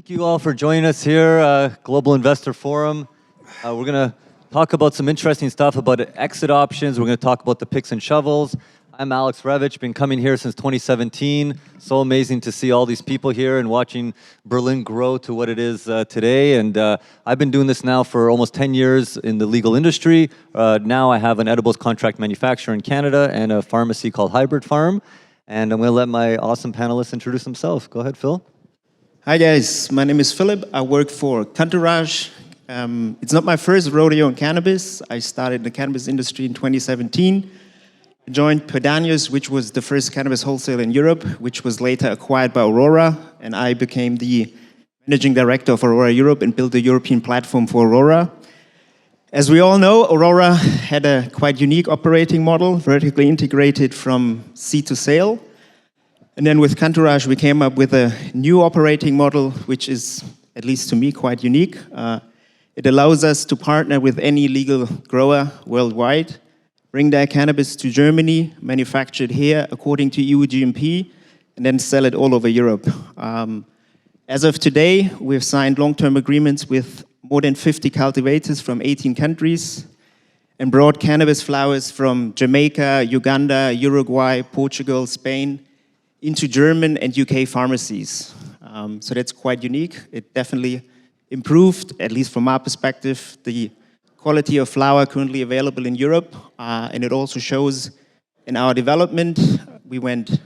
Thank you all for joining us here, Global Investor Forum. We're going to talk about some interesting stuff about exit options. We're going to talk about the picks and shovels. I'm Alex Revich, been coming here since 2017. So amazing to see all these people here and watching Berlin grow to what it is today. And I've been doing this now for almost 10 years in the legal industry. Now I have an edibles contract manufacturer in Canada and a pharmacy called Hybrid Farm. And I'm going to let my awesome panelists introduce themselves. Go ahead, Phil. Hi guys, my name is Philip. I work for Entourage. It's not my first rodeo in cannabis. I started in the cannabis industry in 2017. I joined Pedanius, which was the first cannabis wholesaler in Europe, which was later acquired by Aurora, and I became the managing director of Aurora Europe and built the European platform for Aurora. As we all know, Aurora had a quite unique operating model, vertically integrated from seed to sale. And then with Entourage, we came up with a new operating model, which is, at least to me, quite unique. It allows us to partner with any legal grower worldwide, bring their cannabis to Germany, manufacture it here according to EU GMP, and then sell it all over Europe. As of today, we've signed long-term agreements with more than 50 cultivators from 18 countries and brought cannabis flowers from Jamaica, Uganda, Uruguay, Portugal, Spain, into German and UK pharmacies. So that's quite unique. It definitely improved, at least from our perspective, the quality of flower currently available in Europe. And it also shows in our development. We went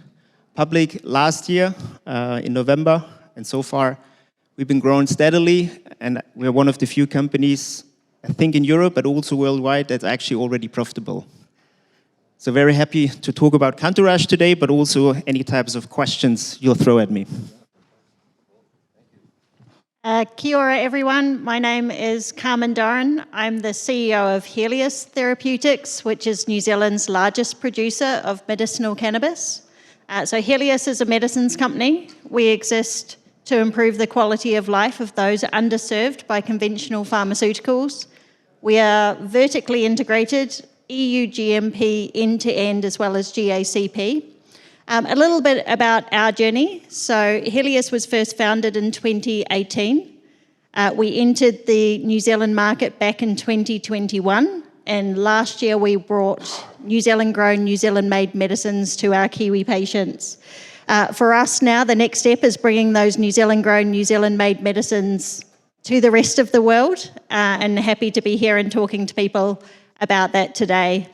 public last year in November, and so far we've been growing steadily, and we're one of the few companies, I think in Europe, but also worldwide, that's actually already profitable. So very happy to talk about Entourage today, but also any types of questions you'll throw at me. Kia ora, everyone. My name is Carmen Doran. I'm the CEO of Helios Therapeutics, which is New Zealand's largest producer of medicinal cannabis. So Helios is a medicines company. We exist to improve the quality of life of those underserved by conventional pharmaceuticals. We are vertically integrated, EU GMP end-to-end, as well as GACP. A little bit about our journey. So Helios was first founded in 2018. We entered the New Zealand market back in 2021, and last year we brought New Zealand-grown, New Zealand-made medicines to our Kiwi patients. For us now, the next step is bringing those New Zealand-grown, New Zealand-made medicines to the rest of the world, and happy to be here and talking to people about that today.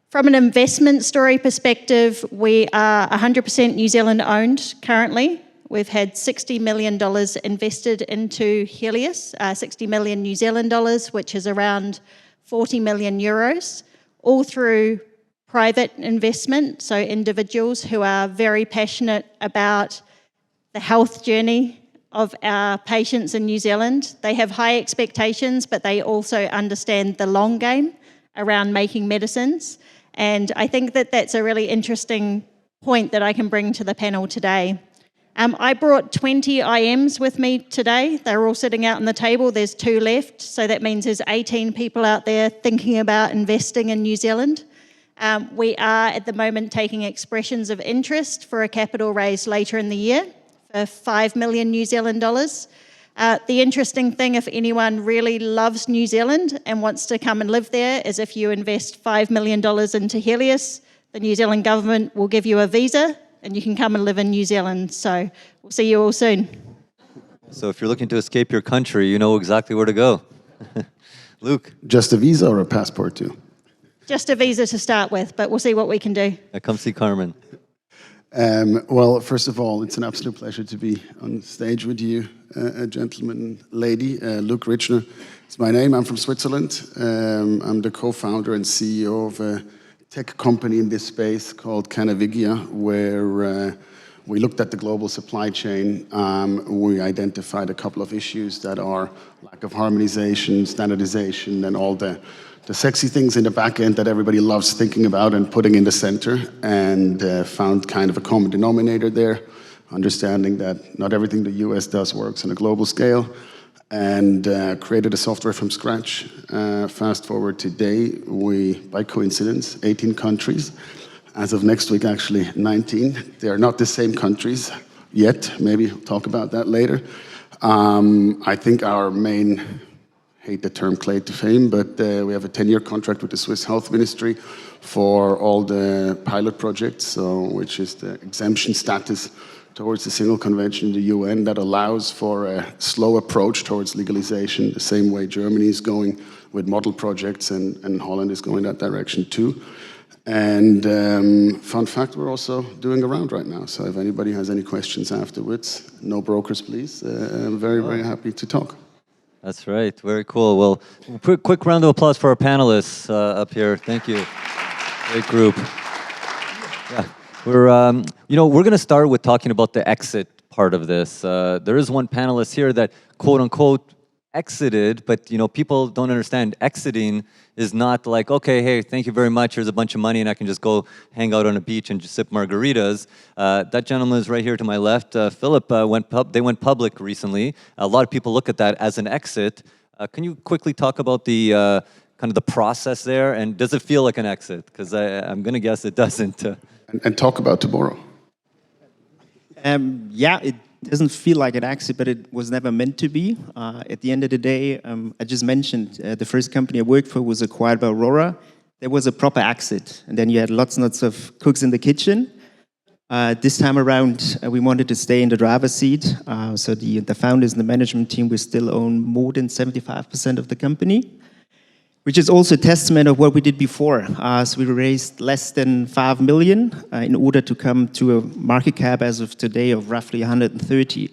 From an investment story perspective, we are 100% New Zealand owned currently. We've had $60 million invested into Helios, 60 million New Zealand dollars, which is around 40 million euros, all through private investment, so individuals who are very passionate about the health journey of our patients in New Zealand. They have high expectations, but they also understand the long game around making medicines. And I think that that's a really interesting point that I can bring to the panel today. I brought 20 IMs with me today. They're all sitting out on the table. There's 2 left. So that means there's 18 people out there thinking about investing in New Zealand. We are at the moment taking expressions of interest for a capital raise later in the year for 5 million New Zealand dollars. The interesting thing, if anyone really loves New Zealand and wants to come and live there, is if you invest $5 million into Helios, the New Zealand government will give you a visa and you can come and live in New Zealand. So we'll see you all soon. So if you're looking to escape your country, you know exactly where to go. Luke. Just a visa or a passport too? Just a visa to start with, but we'll see what we can do. Come see Carmen. Well, first of all, it's an absolute pleasure to be on stage with you, gentleman, lady. Luke Richner is my name. I'm from Switzerland. I'm the co-founder and CEO of a tech company in this space called Cannavigia, where we looked at the global supply chain. We identified a couple of issues that are lack of harmonization, standardization, and all the sexy things in the back end that everybody loves thinking about and putting in the center, and found kind of a common denominator there, understanding that not everything the US does works on a global scale, and created a software from scratch. Fast forward today, we, by coincidence, 18 countries. As of next week, actually 19. They are not the same countries yet. Maybe we'll talk about that later. I think our main, hate the term claim to fame, but we have a 10-year contract with the Swiss Health Ministry for all the pilot projects, so which is the exemption status towards the single convention in the UN that allows for a slow approach towards legalization, the same way Germany is going with model projects, and Holland is going that direction too. And fun fact, we're also doing a round right now, so if anybody has any questions afterwards, no brokers please, I'm very, very happy to talk. That's right. Very cool. Well, quick round of applause for our panelists up here. Thank you. Great group. Yeah. We're going to start with talking about the exit part of this. There is one panelist here that, quote unquote, exited, but people don't understand. Exiting is not like, okay, hey, thank you very much. Here's a bunch of money, and I can just go hang out on a beach and just sip margaritas. That gentleman is right here to my left. Philip they went public recently. A lot of people look at that as an exit. Can you quickly talk about the kind of the process there, and does it feel like an exit? Because I'm going to guess it doesn't. And talk about tomorrow. Yeah, it doesn't feel like an exit, but it was never meant to be. At the end of the day, I just mentioned the first company I worked for was acquired by Aurora. There was a proper exit, and then you had lots and lots of cooks in the kitchen. This time around, we wanted to stay in the driver's seat. So the founders and the management team, we still own more than 75% of the company, which is also a testament of what we did before. So we raised less than 5 million in order to come to a market cap as of today of roughly 130.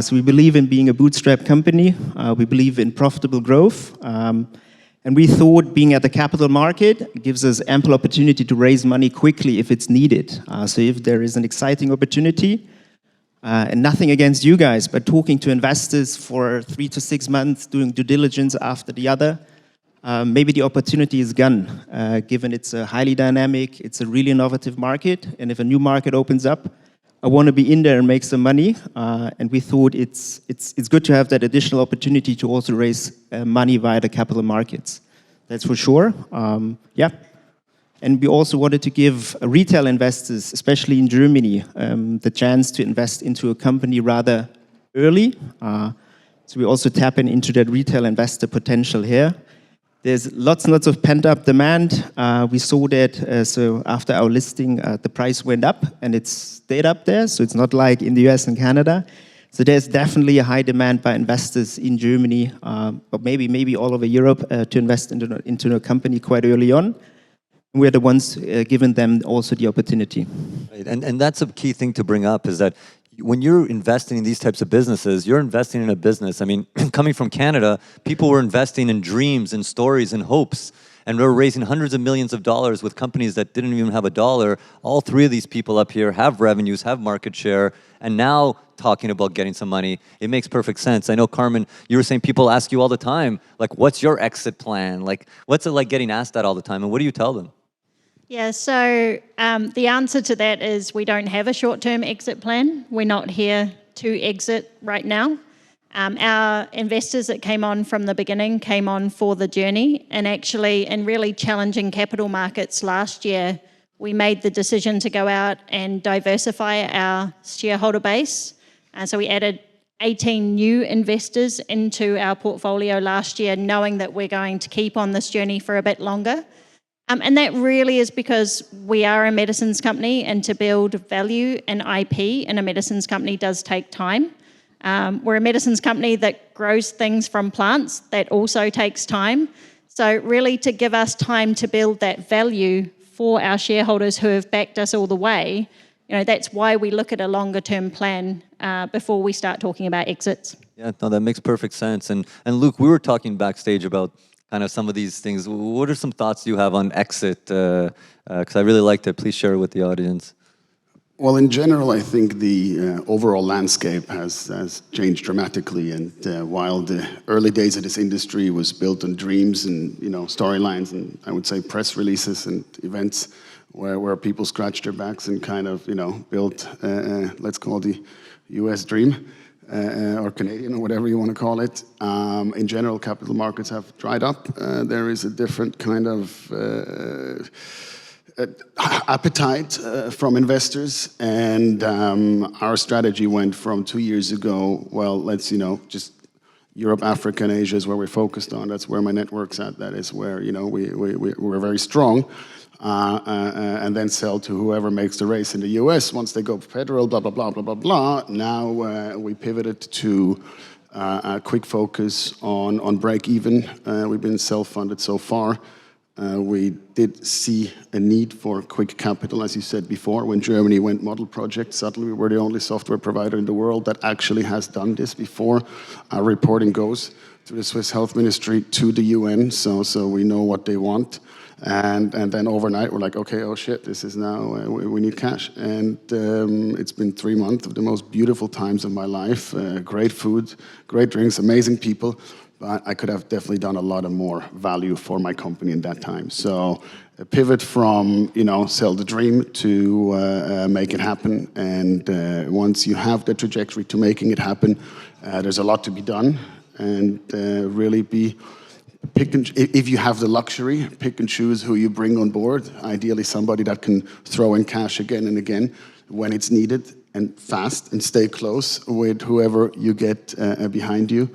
So we believe in being a bootstrap company. We believe in profitable growth. And we thought being at the capital market gives us ample opportunity to raise money quickly if it's needed. So if there is an exciting opportunity, and nothing against you guys, but talking to investors for 3 to 6 months, doing due diligence after the other, maybe the opportunity is gone, given it's a highly dynamic, it's a really innovative market, and if a new market opens up, I want to be in there and make some money, and we thought it's good to have that additional opportunity to also raise money via the capital markets. That's for sure, yeah. And we also wanted to give retail investors, especially in Germany, the chance to invest into a company rather early. So we also tap into that retail investor potential here. There's lots and lots of pent-up demand. We saw that so after our listing, the price went up and it stayed up there. So it's not like in the US and Canada. So there's definitely a high demand by investors in Germany, but maybe all over Europe to invest into a company quite early on. We're the ones giving them also the opportunity. Right. And that's a key thing to bring up, is that when you're investing in these types of businesses, you're investing in a business. I mean, coming from Canada, people were investing in dreams and stories and hopes, and we're raising hundreds of millions of dollars with companies that didn't even have a dollar. All three of these people up here have revenues, have market share, and now talking about getting some money. It makes perfect sense. I know, Carmen, you were saying people ask you all the time, like, what's your exit plan? Like, what's it like getting asked that all the time, and what do you tell them? Yeah, so the answer to that is we don't have a short-term exit plan. We're not here to exit right now. Our investors that came on from the beginning came on for the journey, and actually in really challenging capital markets last year, we made the decision to go out and diversify our shareholder base. So we added 18 new investors into our portfolio last year, knowing that we're going to keep on this journey for a bit longer. And that really is because we are a medicines company, and to build value and IP in a medicines company does take time. We're a medicines company that grows things from plants. That also takes time. So really, to give us time to build that value for our shareholders who have backed us all the way, that's why we look at a longer-term plan before we start talking about exits. Yeah, no, that makes perfect sense. And Luke, we were talking backstage about kind of some of these things. What are some thoughts you have on exit? Because I really liked it. Please share it with the audience. Well, in general, I think the overall landscape has changed dramatically. And while the early days of this industry was built on dreams and storylines, and I would say press releases and events where people scratched their backs and kind of built let's call the U.S. dream. Or Canadian, or whatever you want to call it. In general, capital markets have dried up. There is a different kind of appetite from investors, and our strategy went from 2 years ago, well, let's, just Europe, Africa, and Asia is where we're focused on. That's where my network's at. That is where, we're very strong. And then sell to whoever makes the race in the US. Once they go federal, blah, blah, blah, blah, blah, blah. Now we pivoted to a quick focus on break even. We've been self-funded so far. We did see a need for quick capital, as you said before. When Germany went model project, suddenly we were the only software provider in the world that actually has done this before. Our reporting goes through the Swiss Health Ministry to the UN, so we know what they want. And then overnight, we're like, okay, oh shit, this is now, we need cash. And it's been 3 months of the most beautiful times of my life. Great food, great drinks, amazing people. But I could have definitely done a lot of more value for my company in that time. So a pivot from, sell the dream to make it happen. And once you have the trajectory to making it happen, there's a lot to be done. And really if you have the luxury, pick and choose who you bring on board. Ideally somebody that can throw in cash again and again when it's needed, and fast, and stay close with whoever you get behind you.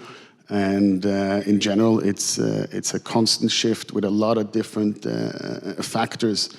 And in general, it's a constant shift with a lot of different factors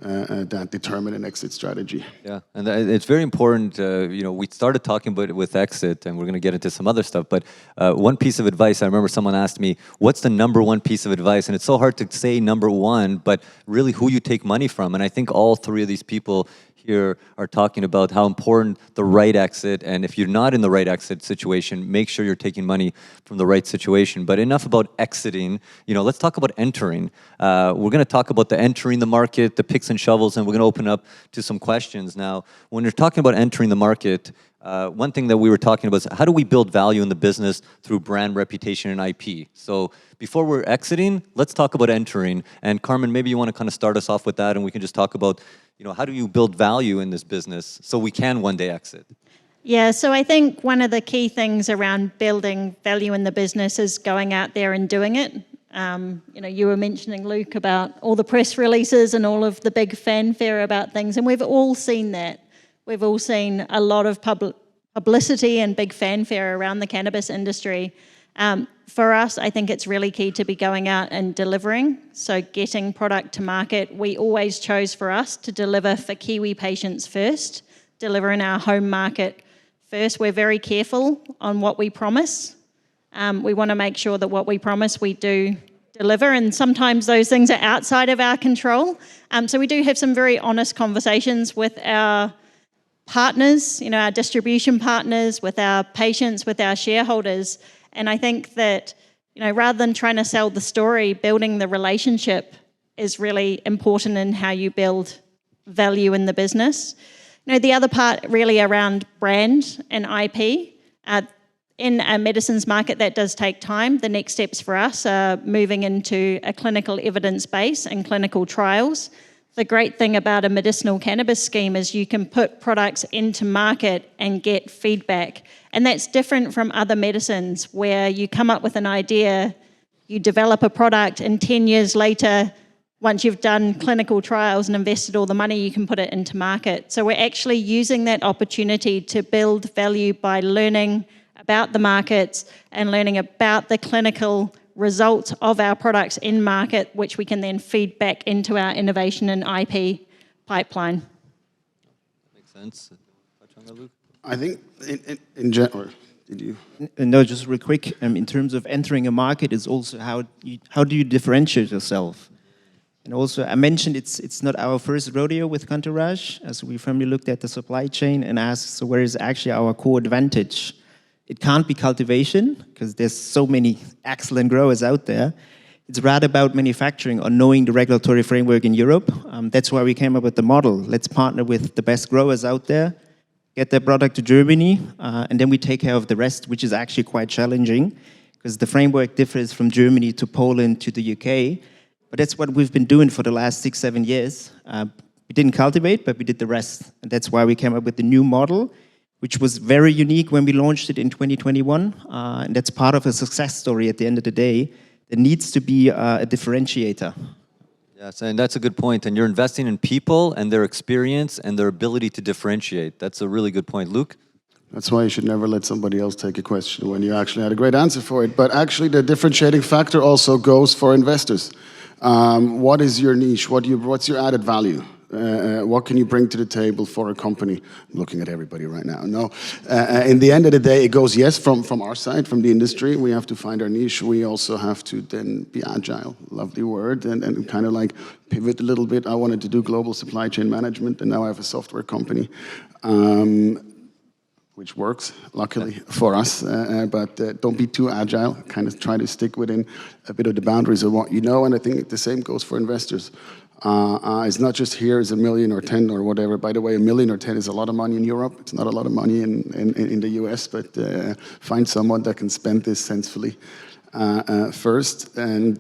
that determine an exit strategy. Yeah, and it's very important. We started talking about it with exit, and we're going to get into some other stuff. But one piece of advice, I remember someone asked me, what's the number one piece of advice? And it's so hard to say number one, but really who you take money from. And I think all three of these people here are talking about how important the right exit, and if you're not in the right exit situation, make sure you're taking money from the right situation. But enough about exiting, let's talk about entering. We're going to talk about the entering the market, the picks and shovels, and we're going to open up to some questions. Now, when you're talking about entering the market, one thing that we were talking about is how do we build value in the business through brand reputation and IP? So before we're exiting, let's talk about entering. And Carmen, maybe you want to kind of start us off with that, and we can just talk about how do you build value in this business so we can one day exit? Yeah, so I think one of the key things around building value in the business is going out there and doing it. You were mentioning, Luke, about all the press releases and all of the big fanfare about things, and we've all seen that. We've all seen a lot of publicity and big fanfare around the cannabis industry. For us, I think it's really key to be going out and delivering. So getting product to market, we always chose for us to deliver for Kiwi patients first, deliver in our home market first. We're very careful on what we promise. We want to make sure that what we promise we do deliver, and sometimes those things are outside of our control. So we do have some very honest conversations with our partners, our distribution partners, with our patients, with our shareholders. And I think that, rather than trying to sell the story, building the relationship is really important in how you build value in the business. The other part really around brand and IP. In a medicines market, that does take time. The next steps for us are moving into a clinical evidence base and clinical trials. The great thing about a medicinal cannabis scheme is you can put products into market and get feedback. And that's different from other medicines where you come up with an idea, you develop a product, and 10 years later, once you've done clinical trials and invested all the money, you can put it into market. So we're actually using that opportunity to build value by learning about the markets and learning about the clinical results of our products in market, which we can then feed back into our innovation and IP pipeline. Makes sense. Touch on that, Luke? I think in general, did you? No, just real quick. In terms of entering a market, is also how do you differentiate yourself? And also, I mentioned it's not our first rodeo with Cantourage, as we firmly looked at the supply chain and asked, so where is actually our core advantage? It can't be cultivation, because there's so many excellent growers out there. It's rather about manufacturing or knowing the regulatory framework in Europe. That's why we came up with the model. Let's partner with the best growers out there, get their product to Germany, and then we take care of the rest, which is actually quite challenging, because the framework differs from Germany to Poland to the UK. But that's what we've been doing for the last 6-7 years. We didn't cultivate, but we did the rest. And that's why we came up with the new model, which was very unique when we launched it in 2021. And that's part of a success story at the end of the day. There needs to be a differentiator. Yes, and that's a good point. And you're investing in people and their experience and their ability to differentiate. That's a really good point. Luke? That's why you should never let somebody else take a question when you actually had a great answer for it. But actually, the differentiating factor also goes for investors. What is your niche? What's your added value? What can you bring to the table for a company? I'm looking at everybody right now. No, in the end of the day, it goes, yes, from our side, from the industry, we have to find our niche. We also have to then be agile, lovely word, and kind of like pivot a little bit. I wanted to do global supply chain management, and now I have a software company. Which works, luckily, for us. But don't be too agile. Kind of try to stick within a bit of the boundaries of what you know. And I think the same goes for investors. It's not just here is $1 million or 10 or whatever. By the way, $1 million or 10 is a lot of money in Europe. It's not a lot of money in the US, but find someone that can spend this sensibly. First, and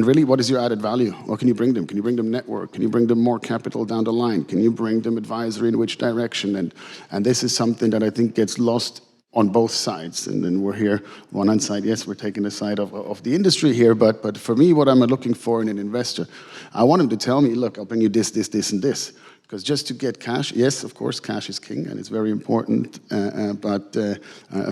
really, what is your added value? What can you bring them? Can you bring them network? Can you bring them more capital down the line? Can you bring them advisory in which direction? And this is something that I think gets lost on both sides. And then we're here, one hand side, yes, we're taking the side of the industry here, but for me, what I'm looking for in an investor, I want him to tell me, look, I'll bring you this, this, this, and this. Because just to get cash, yes, of course, cash is king, and it's very important. But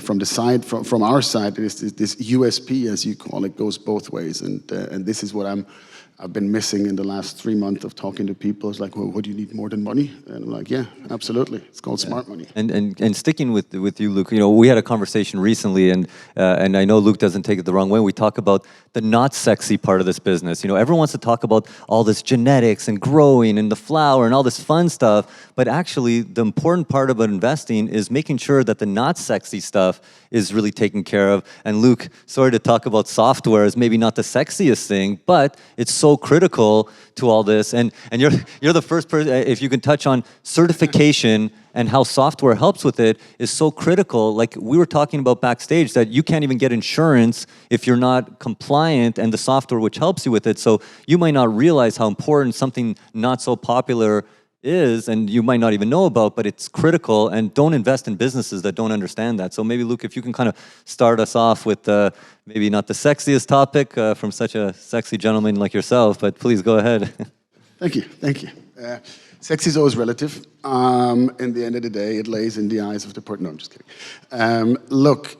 from the side, from our side, this USP, as you call it, goes both ways, and this is what I've been missing in the last 3 months of talking to people. It's like, well, what do you need more than money? And I'm like, yeah, absolutely. It's called smart money. And sticking with you, Luke, you know, we had a conversation recently, and I know Luke doesn't take it the wrong way. We talk about the not sexy part of this business. You know, everyone wants to talk about all this genetics and growing and the flower and all this fun stuff, but actually the important part about investing is making sure that the not sexy stuff is really taken care of. And Luke, sorry to talk about software as maybe not the sexiest thing, but it's so critical to all this. And you're the first person, if you can touch on certification and how software helps with it is so critical. Like we were talking about backstage that you can't even get insurance if you're not compliant and the software which helps you with it. So you might not realize how important something not so popular is, and you might not even know about, but it's critical, and don't invest in businesses that don't understand that. So maybe, Luke, if you can kind of start us off with maybe not the sexiest topic from such a sexy gentleman like yourself, but please go ahead. Thank you. Sexy is always relative. In the end of the day, it lays in the eyes of the person. No, I'm just kidding. Look,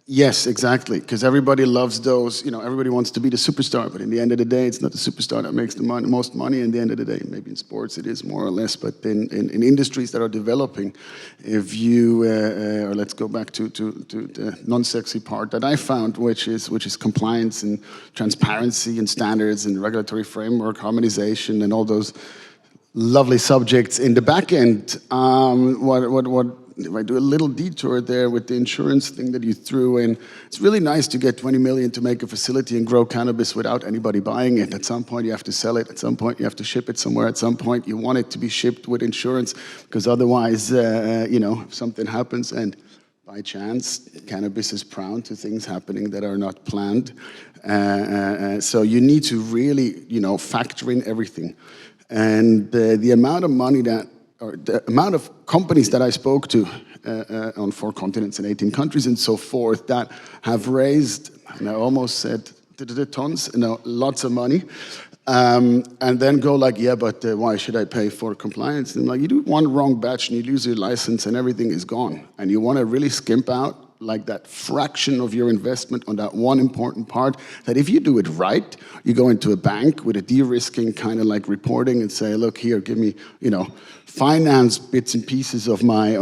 yes, exactly, because everybody loves those, you know, everybody wants to be the superstar, but in the end of the day, it's not the superstar that makes the most money in the end of the day. Maybe in sports it is more or less, but in industries that are developing, if you, or let's go back to the non-sexy part that I found, which is compliance and transparency and standards and regulatory framework, harmonization and all those lovely subjects in the back end. If I do a little detour there with the insurance thing that you threw in, it's really nice to get 20 million to make a facility and grow cannabis without anybody buying it. At some point you have to sell it, at some point you have to ship it somewhere, at some point you want it to be shipped with insurance, because otherwise, you know, if something happens and by chance, cannabis is prone to things happening that are not planned. So you need to really, you know, factor in everything. And the amount of money that, or the amount of companies that I spoke to on 4 continents and 18 countries and so forth that have raised, and I almost said tons, you know, lots of money, and then go like, yeah, but why should I pay for compliance? And I'm like, you do one wrong batch and you lose your license and everything is gone. And you want to really skimp out like that fraction of your investment on that one important part, that if you do it right, you go into a bank with a de-risking kind of like reporting and say, look here, give me, you know, finance bits and pieces of my,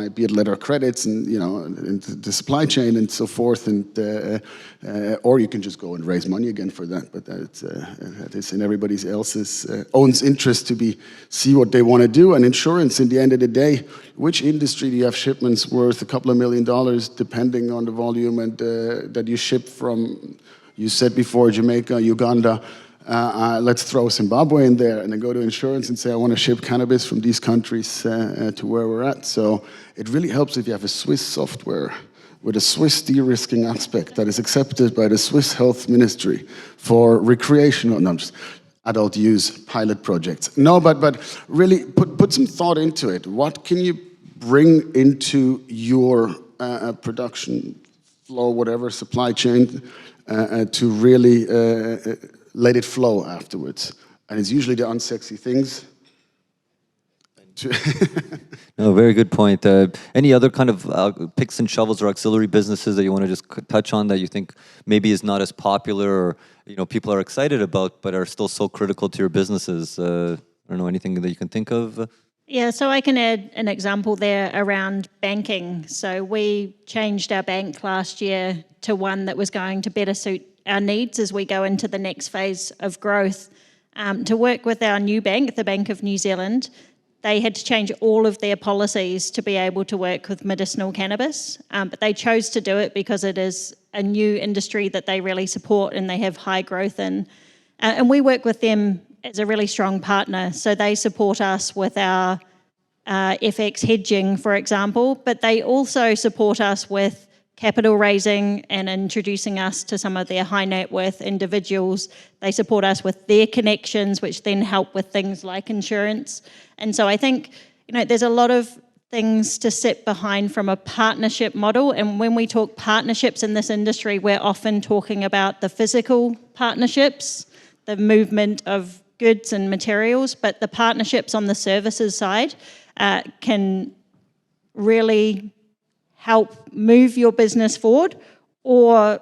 be it letter of credits and, you know, and the supply chain and so forth, and or you can just go and raise money again for that. But that is in everybody else's own interest to see what they want to do. And insurance, in the end of the day, which industry do you have shipments worth a couple of $1 million, depending on the volume and that you ship from? You said before Jamaica, Uganda. Let's throw Zimbabwe in there and then go to insurance and say, I want to ship cannabis from these countries to where we're at. So it really helps if you have a Swiss software with a Swiss de-risking aspect that is accepted by the Swiss Health Ministry for recreational, no, just adult use pilot projects. No, but really put some thought into it. What can you bring into your production flow, whatever, supply chain, to really let it flow afterwards. And it's usually the unsexy things. No, very good point. Any other kind of picks and shovels or auxiliary businesses that you want to just touch on that you think maybe is not as popular or people are excited about but are still so critical to your businesses? I don't know, anything that you can think of? Yeah, so I can add an example there around banking. So we changed our bank last year to one that was going to better suit our needs as we go into the next phase of growth. To work with our new bank, the Bank of New Zealand, they had to change all of their policies to be able to work with medicinal cannabis, but they chose to do it because it is a new industry that they really support and they have high growth in. And we work with them as a really strong partner. So they support us with our FX hedging, for example, but they also support us with capital raising and introducing us to some of their high net worth individuals. They support us with their connections, which then help with things like insurance. And so I think, there's a lot of things to sit behind from a partnership model. And when we talk partnerships in this industry, we're often talking about the physical partnerships, the movement of goods and materials, but the partnerships on the services side can really help move your business forward or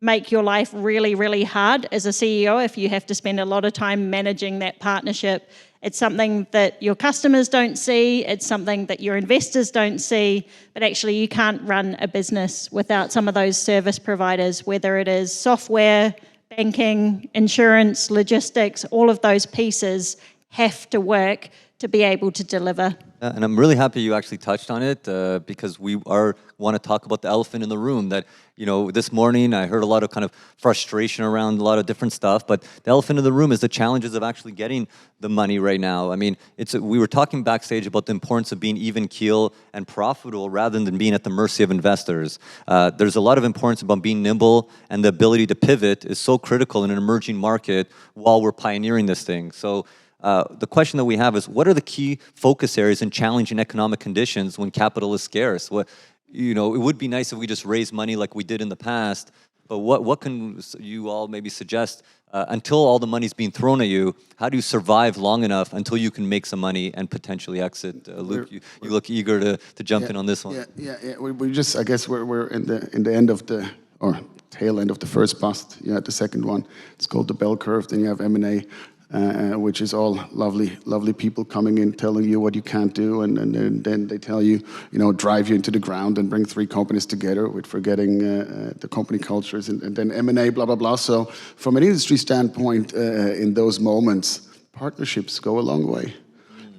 make your life really, really hard as a CEO if you have to spend a lot of time managing that partnership. It's something that your customers don't see, it's something that your investors don't see, but actually you can't run a business without some of those service providers, whether it is software, banking, insurance, logistics, all of those pieces have to work to be able to deliver. And I'm really happy you actually touched on it because we want to talk about the elephant in the room that, this morning I heard a lot of kind of frustration around a lot of different stuff, but the elephant in the room is the challenges of actually getting the money right now. I mean, we were talking backstage about the importance of being even keel and profitable rather than being at the mercy of investors. There's a lot of importance about being nimble, and the ability to pivot is so critical in an emerging market while we're pioneering this thing. So the question that we have is, what are the key focus areas in challenging economic conditions when capital is scarce? It would be nice if we just raised money like we did in the past, but what can you all maybe suggest until all the money's being thrown at you? How do you survive long enough until you can make some money and potentially exit? Luke, you look eager to jump in on this one. Yeah. We just, I guess we're in the end of or tail end of the first bust. You had the second one. It's called the bell curve. Then you have M&A. Which is all lovely people coming in telling you what you can't do, and then they tell you, drive you into the ground and bring 3 companies together with forgetting the company cultures, and then M&A, blah, blah, blah. So from an industry standpoint, in those moments, partnerships go a long way.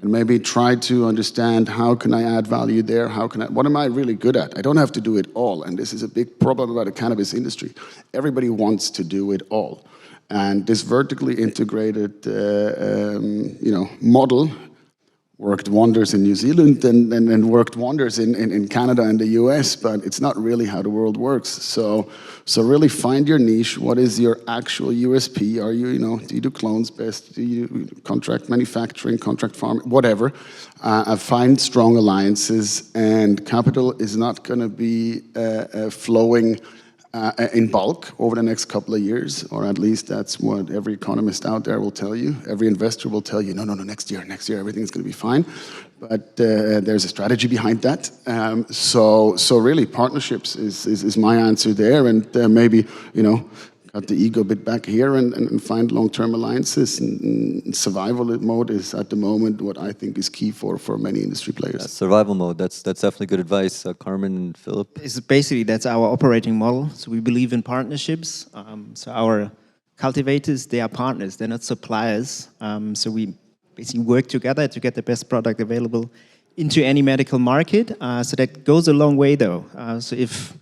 And maybe try to understand, how can I add value there? What am I really good at? I don't have to do it all. And this is a big problem about the cannabis industry. Everybody wants to do it all. And this vertically integrated, model worked wonders in New Zealand and worked wonders in Canada and the US, but it's not really how the world works. So really find your niche. What is your actual USP? Are you, do you do clones best? Do you contract manufacturing, contract farming, whatever? Find strong alliances, and capital is not going to be flowing in bulk over the next couple of years, or at least that's what every economist out there will tell you. Every investor will tell you, no, next year, everything's going to be fine. But there's a strategy behind that. So really, partnerships is my answer there, and maybe, cut the ego a bit back here and find long-term alliances. And survival mode is at the moment what I think is key for many industry players. Yeah, survival mode, that's definitely good advice. Carmen and Philip? That's our operating model. So we believe in partnerships. So our cultivators, they are partners, they're not suppliers. So we basically work together to get the best product available into any medical market. So that goes a long way though. So if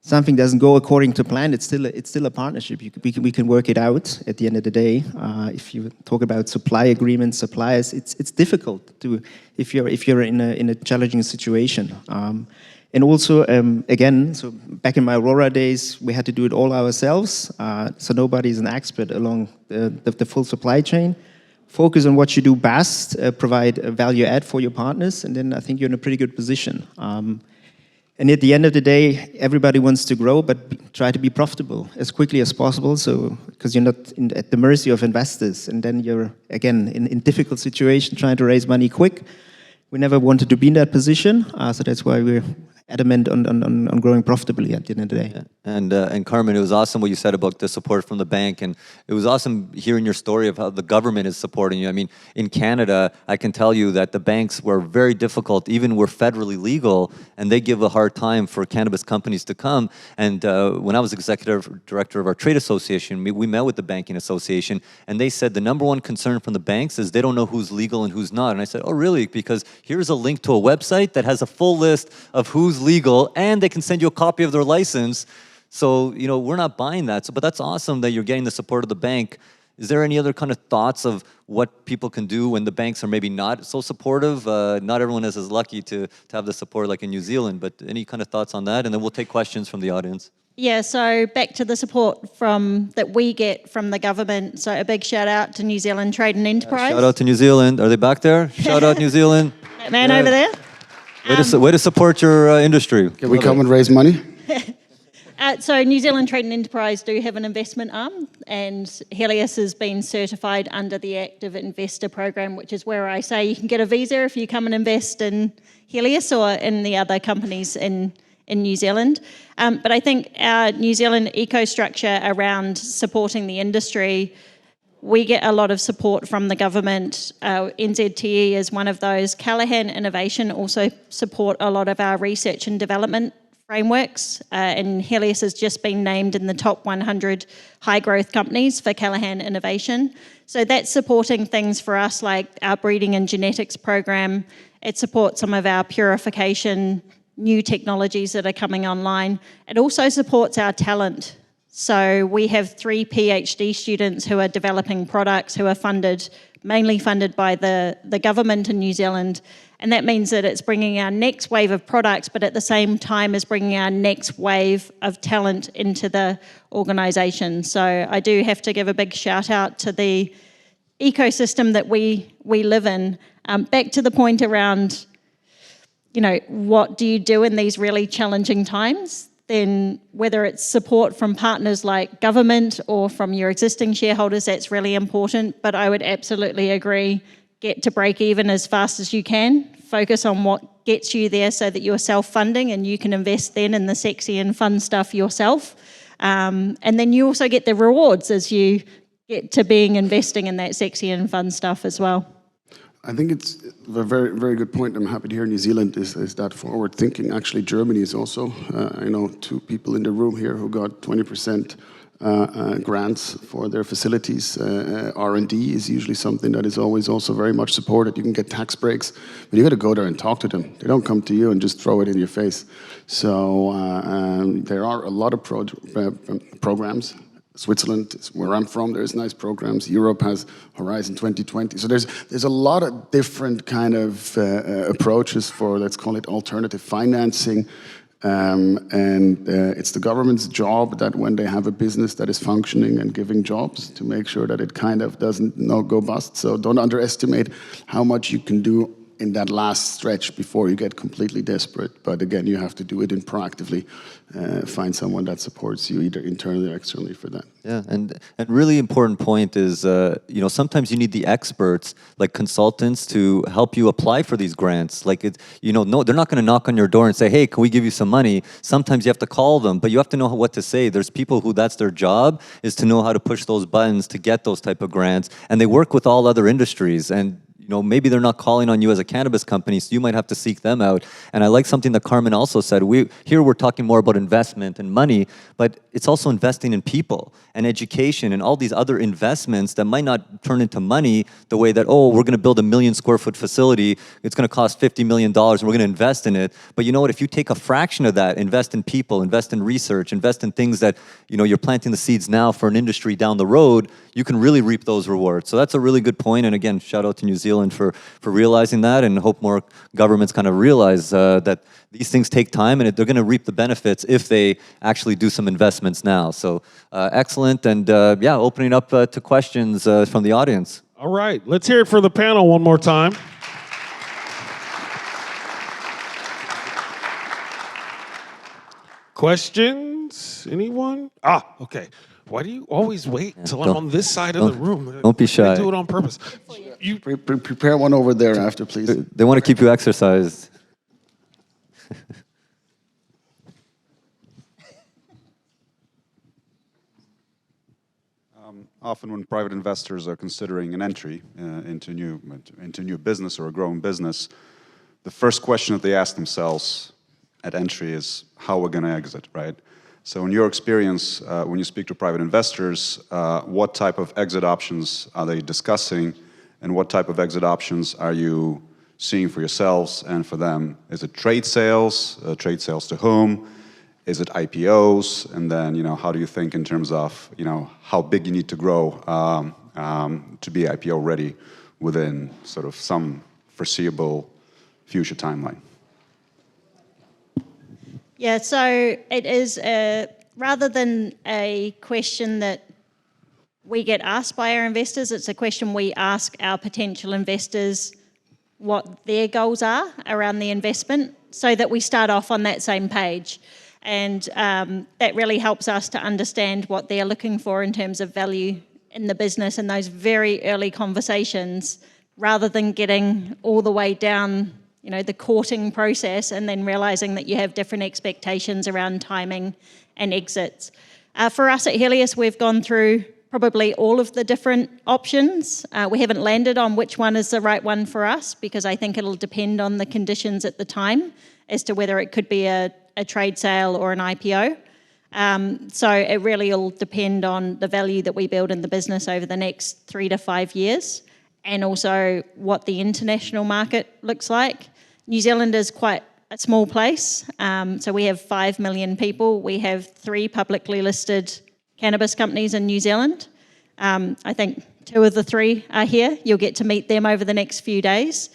something doesn't go according to plan, it's still a partnership. We can work it out at the end of the day. If you talk about supply agreements, suppliers, it's difficult to if you're in a challenging situation. And also, again, so back in my Aurora days, we had to do it all ourselves. So nobody's an expert along the full supply chain. Focus on what you do best, provide a value add for your partners, and then I think you're in a pretty good position. And at the end of the day, everybody wants to grow, but try to be profitable as quickly as possible. So, because you're not at the mercy of investors, and then you're again in difficult situation trying to raise money quick. We never wanted to be in that position, so that's why we're adamant on growing profitably at the end of the day. Yeah. And Carmen, it was awesome what you said about the support from the bank, and it was awesome hearing your story of how the government is supporting you. I mean, in Canada, I can tell you that the banks were very difficult, even were federally legal, and they give a hard time for cannabis companies to come. And when I was executive director of our trade association, we met with the banking association, and they said the number one concern from the banks is they don't know who's legal and who's not. And I said, oh, really? Because here's a link to a website that has a full list of who's legal, and they can send you a copy of their license. So, you know, we're not buying that. So, but that's awesome that you're getting the support of the bank. Is there any other kind of thoughts of what people can do when the banks are maybe not so supportive? Not everyone is as lucky to have the support like in New Zealand, but any kind of thoughts on that? And then we'll take questions from the audience. Yeah, so back to the support that we get from the government. So a big shout out to New Zealand Trade and Enterprise. Shout out to New Zealand. Are they back there? Shout out New Zealand. That man over there. Way to support your industry. Can we come and raise money? So New Zealand Trade and Enterprise do have an investment arm, and Helios has been certified under the Active Investor Program, which is where I say you can get a visa if you come and invest in Helios or in the other companies in New Zealand. But I think our New Zealand eco-structure around supporting the industry, we get a lot of support from the government. NZTE is one of those. Callaghan Innovation also support a lot of our research and development frameworks, and Helios has just been named in the top 100 high growth companies for Callaghan Innovation. So that's supporting things for us like our breeding and genetics program. It supports some of our purification, new technologies that are coming online. It also supports our talent. So we have 3 PhD students who are developing products who are mainly funded by the government in New Zealand. And that means that it's bringing our next wave of products, but at the same time as bringing our next wave of talent into the organisation. So I do have to give a big shout out to the ecosystem that we live in. Back to the point around, you know, what do you do in these really challenging times? Then whether it's support from partners like government or from your existing shareholders, that's really important. But I would absolutely agree, get to break even as fast as you can. Focus on what gets you there so that you're self-funding and you can invest then in the sexy and fun stuff yourself. And then you also get the rewards as you get to investing in that sexy and fun stuff as well. I think it's a very, very good point. I'm happy to hear New Zealand is that forward thinking. Actually, Germany is also, I know 2 people in the room here who got 20% grants for their facilities. R&D is usually something that is always also very much supported. You can get tax breaks, but you got to go there and talk to them. They don't come to you and just throw it in your face. So there are a lot of programs. Switzerland is where I'm from. There's nice programs. Europe has Horizon 2020. So there's a lot of different kind of approaches for, let's call it, alternative financing. And it's the government's job that when they have a business that is functioning and giving jobs to make sure that it kind of doesn't go bust. So don't underestimate how much you can do in that last stretch before you get completely desperate. But again, you have to do it proactively. Find someone that supports you either internally or externally for that. Yeah, and really important point is, you know, sometimes you need the experts, like consultants, to help you apply for these grants. Like, no, they're not going to knock on your door and say, hey, can we give you some money? Sometimes you have to call them, but you have to know what to say. There's people who that's their job, is to know how to push those buttons to get those type of grants. And they work with all other industries. And you know, maybe they're not calling on you as a cannabis company, so you might have to seek them out. And I like something that Carmen also said. Here we're talking more about investment and money, but it's also investing in people and education and all these other investments that might not turn into money the way that, oh, we're going to build a 1 million square foot facility. It's going to cost $50 million and we're going to invest in it. But you know what? If you take a fraction of that, invest in people, invest in research, invest in things that, you know, you're planting the seeds now for an industry down the road, you can really reap those rewards. So that's a really good point. And again, shout out to New Zealand for realizing that, and hope more governments kind of realize that these things take time and they're going to reap the benefits if they actually do some investments now. So excellent. And yeah, opening up to questions from the audience. All right, let's hear it for the panel one more time. Questions? Anyone? Okay. Why do you always wait until I'm on this side of the room? Don't be shy. I do it on purpose. You Prepare one over there after, please. They want to keep you exercised. Often when private investors are considering an entry into new business or a growing business, the first question that they ask themselves at entry is how we're going to exit, right? So in your experience, when you speak to private investors, what type of exit options are they discussing, and what type of exit options are you seeing for yourselves and for them? Is it trade sales to whom? Is it IPOs? And then, how do you think in terms of, how big you need to grow to be IPO ready within sort of some foreseeable future timeline? Yeah, so it is rather than a question that we get asked by our investors, it's a question we ask our potential investors what their goals are around the investment so that we start off on that same page. And that really helps us to understand what they're looking for in terms of value in the business in those very early conversations, rather than getting all the way down, the courting process and then realizing that you have different expectations around timing and exits. For us at Helios, we've gone through probably all of the different options. We haven't landed on which one is the right one for us, because I think it'll depend on the conditions at the time as to whether it could be a trade sale or an IPO. So it really will depend on the value that we build in the business over the next 3 to 5 years, and also what the international market looks like. New Zealand is quite a small place. So we have 5 million people. We have 3 publicly listed cannabis companies in New Zealand. I think 2 of the 3 are here. You'll get to meet them over the next few days.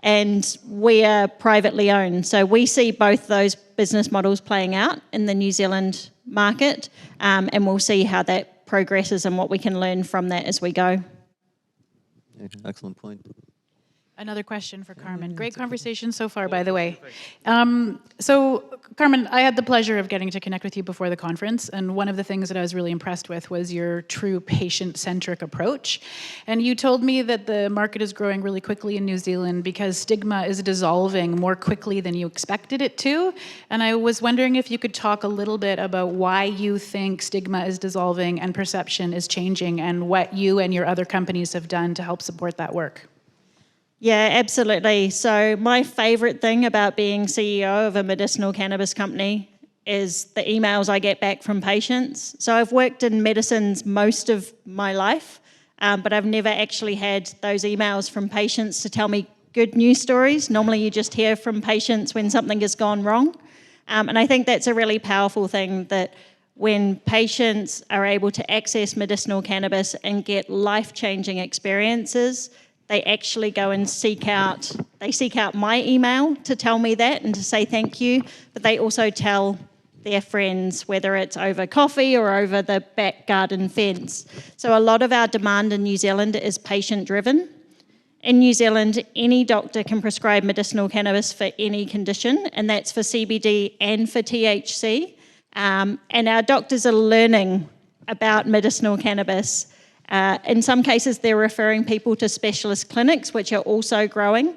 And we are privately owned. So we see both those business models playing out in the New Zealand market, and we'll see how that progresses and what we can learn from that as we go. Excellent point. Another question for Carmen. Great conversation so far, by the way. So, Carmen, I had the pleasure of getting to connect with you before the conference, and one of the things that I was really impressed with was your true patient-centric approach. And you told me that the market is growing really quickly in New Zealand because stigma is dissolving more quickly than you expected it to. And I was wondering if you could talk a little bit about why you think stigma is dissolving and perception is changing, and what you and your other companies have done to help support that work. Yeah, absolutely. So my favorite thing about being CEO of a medicinal cannabis company is the emails I get back from patients. So I've worked in medicines most of my life, but I've never actually had those emails from patients to tell me good news stories. Normally you just hear from patients when something has gone wrong. And I think that's a really powerful thing, that when patients are able to access medicinal cannabis and get life-changing experiences, they actually go and seek out my email to tell me that and to say thank you, but they also tell their friends, whether it's over coffee or over the back garden fence. So a lot of our demand in New Zealand is patient-driven. In New Zealand, any doctor can prescribe medicinal cannabis for any condition, and that's for CBD and for THC. And our doctors are learning about medicinal cannabis. In some cases, they're referring people to specialist clinics, which are also growing.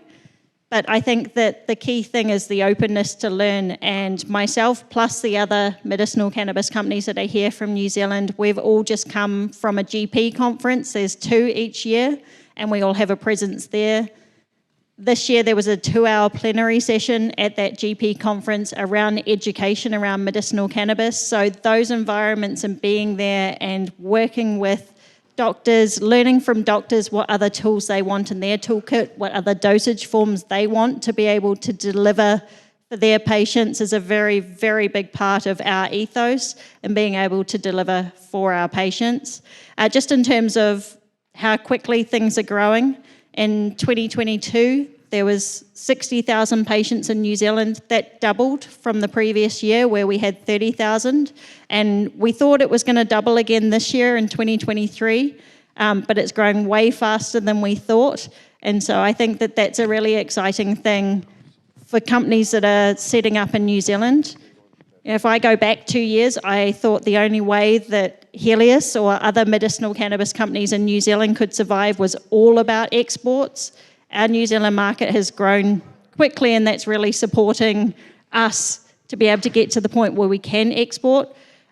But I think that the key thing is the openness to learn. And myself, plus the other medicinal cannabis companies that are here from New Zealand, we've all just come from a GP conference. There's 2 each year, and we all have a presence there. This year, there was a 2-hour plenary session at that GP conference around education around medicinal cannabis. So those environments and being there and working with doctors, learning from doctors what other tools they want in their toolkit, what other dosage forms they want to be able to deliver for their patients is a very, very big part of our ethos and being able to deliver for our patients. Just in terms of how quickly things are growing, in 2022, there was 60,000 patients in New Zealand. That doubled from the previous year where we had 30,000. And we thought it was going to double again this year in 2023, but it's growing way faster than we thought. And so I think that that's a really exciting thing for companies that are setting up in New Zealand. If I go back 2 years, I thought the only way that Helios or other medicinal cannabis companies in New Zealand could survive was all about exports. Our New Zealand market has grown quickly, and that's really supporting us to be able to get to the point where we can export.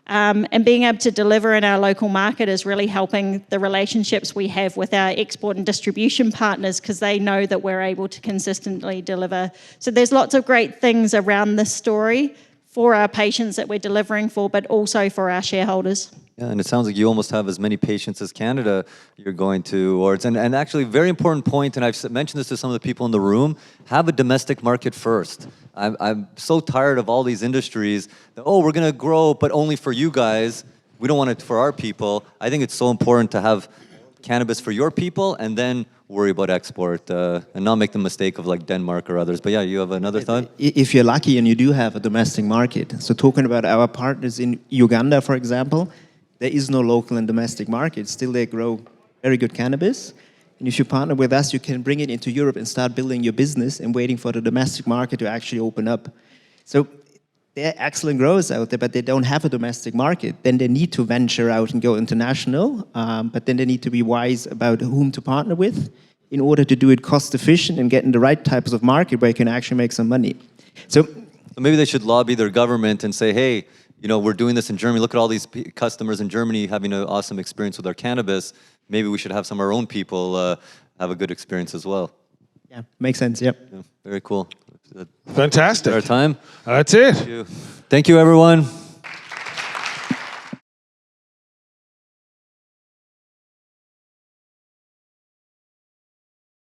And being able to deliver in our local market is really helping the relationships we have with our export and distribution partners, because they know that we're able to consistently deliver. So there's lots of great things around this story for our patients that we're delivering for, but also for our shareholders. Yeah, and it sounds like you almost have as many patients as Canada you're going towards. And actually, very important point, and I've mentioned this to some of the people in the room, have a domestic market first. I'm so tired of all these industries that, oh, we're going to grow, but only for you guys. We don't want it for our people. I think it's so important to have cannabis for your people and then worry about export and not make the mistake of like Denmark or others. But yeah, you have another thought? If you're lucky and you do have a domestic market, so talking about our partners in Uganda, for example, there is no local and domestic market. Still, they grow very good cannabis. And if you partner with us, you can bring it into Europe and start building your business and waiting for the domestic market to actually open up. So they're excellent growers out there, but they don't have a domestic market. Then they need to venture out and go international, but then they need to be wise about whom to partner with in order to do it cost efficient and get in the right types of market where you can actually make some money. So maybe they should lobby their government and say, hey, you know, we're doing this in Germany. Look at all these customers in Germany having an awesome experience with our cannabis. Maybe we should have some of our own people have a good experience as well. yeah, makes sense, yep. Yeah, very cool. Fantastic. Our time. That's it. Thank you, everyone.